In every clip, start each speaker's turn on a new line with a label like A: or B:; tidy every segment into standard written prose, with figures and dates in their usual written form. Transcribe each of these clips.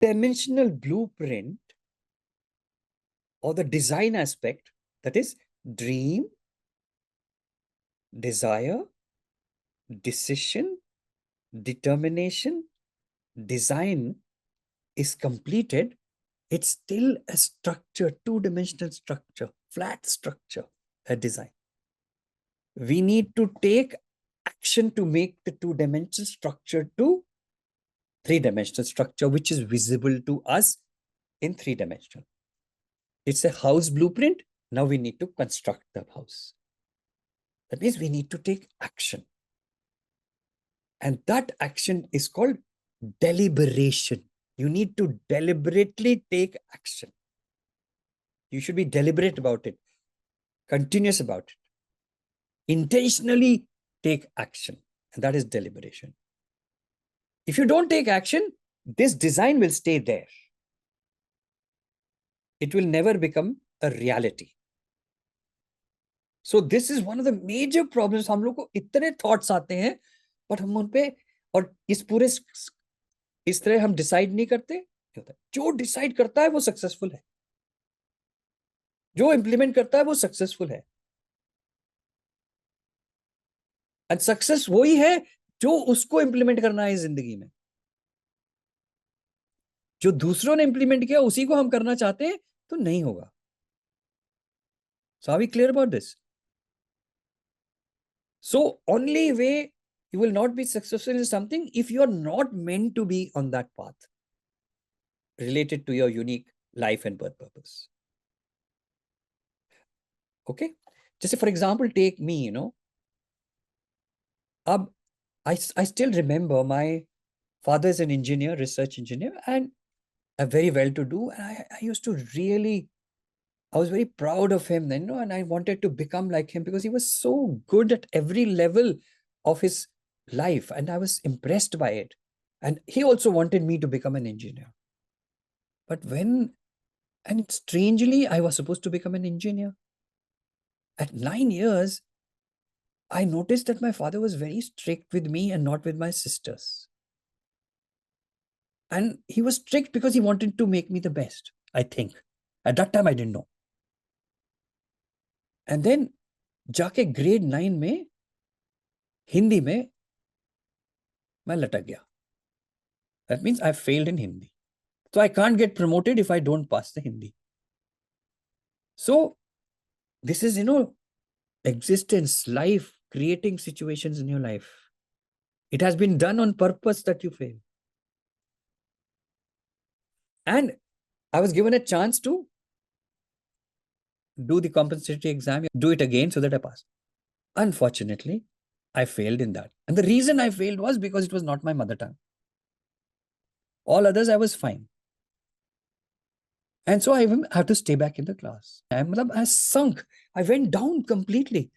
A: dimensional blueprint or the design aspect, that is dream, desire, decision, determination, design is completed, it's still a structure, two-dimensional structure, flat structure, a design. We need to take action to make the two-dimensional structure to three-dimensional structure, which is visible to us in three-dimensional. It's a house blueprint. Now we need to construct the house. That means we need to take action. And that action is called deliberation. You need to deliberately take action. You should be deliberate about it, continuous about it, intentionally take action. And that is deliberation. If you don't take action, this design will stay there. It will never become a reality. So this is one of the major problems. हम लोग को इतने thoughts आते हैं, but हम उन पे और इस तरह हम decide नहीं करते. जो decide करता है वो successful है. जो implement करता है वो successful है. And success वही है जो उसको implement करना है जिंदगी में. जो दूसरों ने implement किया उसी को हम करना चाहते हैं तो नहीं होगा. So are we clear about this? So only way you will not be successful in something if you are not meant to be on that path related to your unique life and birth purpose. Okay? Just for example, take me, I still remember my father is an engineer, research engineer, and a very well-to-do. And I used to really, I was very proud of him then, and I wanted to become like him because he was so good at every level of his life. And I was impressed by it. And he also wanted me to become an engineer. But and strangely, I was supposed to become an engineer. At 9 years, I noticed that my father was very strict with me and not with my sisters. And he was strict because he wanted to make me the best, I think. At that time, I didn't know. And then, जाके grade 9 में, Hindi में, मैं लटक गया. That means I failed in Hindi. So I can't get promoted if I don't pass the Hindi. So this is, existence, life, creating situations in your life. It has been done on purpose that you fail. And I was given a chance to do the compensatory exam, do it again so that I passed. Unfortunately, I failed in that. And the reason I failed was because it was not my mother tongue. All others, I was fine. And so I even had to stay back in the class. I sunk. I went down completely.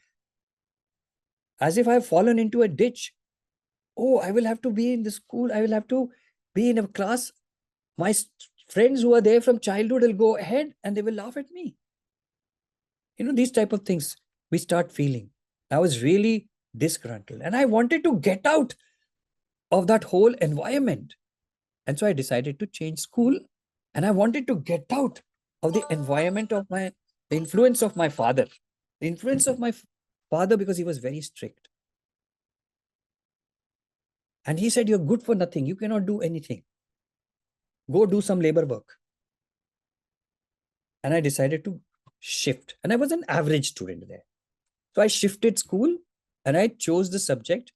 A: As if I have fallen into a ditch. Oh, I will have to be in the school. I will have to be in a class. My friends who are there from childhood will go ahead and they will laugh at me. These type of things we start feeling. I was really disgruntled and I wanted to get out of that whole environment. And so I decided to change school and I wanted to get out of the environment of the influence of my father. The influence of my father because he was very strict. And he said, you're good for nothing. You cannot do anything. Go do some labor work. And I decided to shift. And I was an average student there. So I shifted school and I chose the subject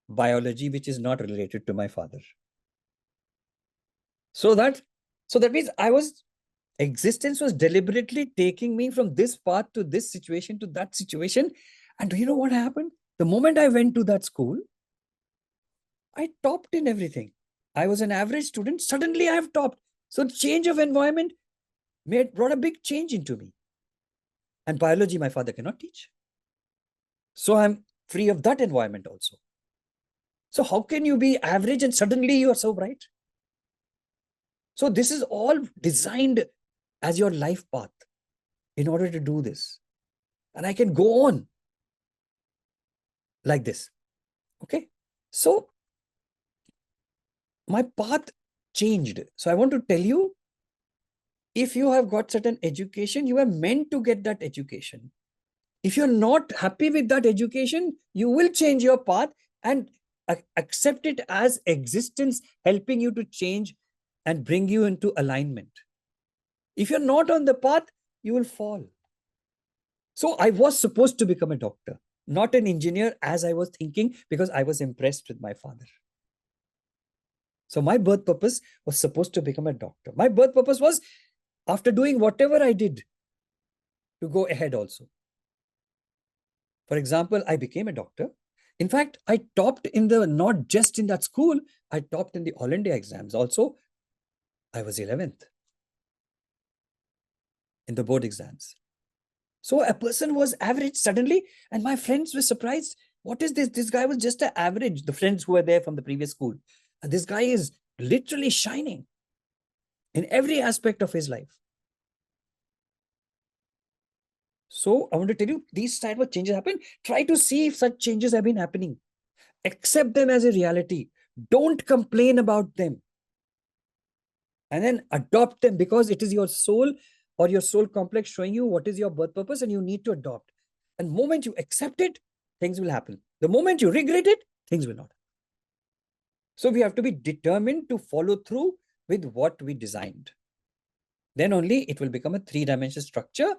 A: biology, which is not related to my father. So that means existence was deliberately taking me from this path to this situation to that situation. And do you know what happened? The moment I went to that school, I topped in everything. I was an average student. Suddenly I have topped. So change of environment brought a big change into me. And biology, my father cannot teach. So I'm free of that environment also. So how can you be average and suddenly you are so bright? So this is all designed as your life path in order to do this. And I can go on like this. Okay. So my path changed. So I want to tell you, if you have got certain education, you are meant to get that education. If you're not happy with that education, you will change your path and accept it as existence helping you to change and bring you into alignment. If you're not on the path, you will fall. So I was supposed to become a doctor, not an engineer as I was thinking, because I was impressed with my father. So my birth purpose was supposed to become a doctor. My birth purpose was, after doing whatever I did, to go ahead also. For example, I became a doctor. In fact, I topped in the, not just in that school, I topped in the All India exams also. I was 11th in the board exams. So a person was average suddenly, and my friends were surprised. What is this? This guy was just an average. The friends who were there from the previous school. And this guy is literally shining in every aspect of his life. So I want to tell you, these type of changes happen. Try to see if such changes have been happening. Accept them as a reality. Don't complain about them. And then adopt them, because it is your soul or your soul complex showing you what is your birth purpose, and you need to adopt. And the moment you accept it, things will happen. The moment you regret it, things will not. So we have to be determined to follow through with what we designed. Then only it will become a 3-dimensional structure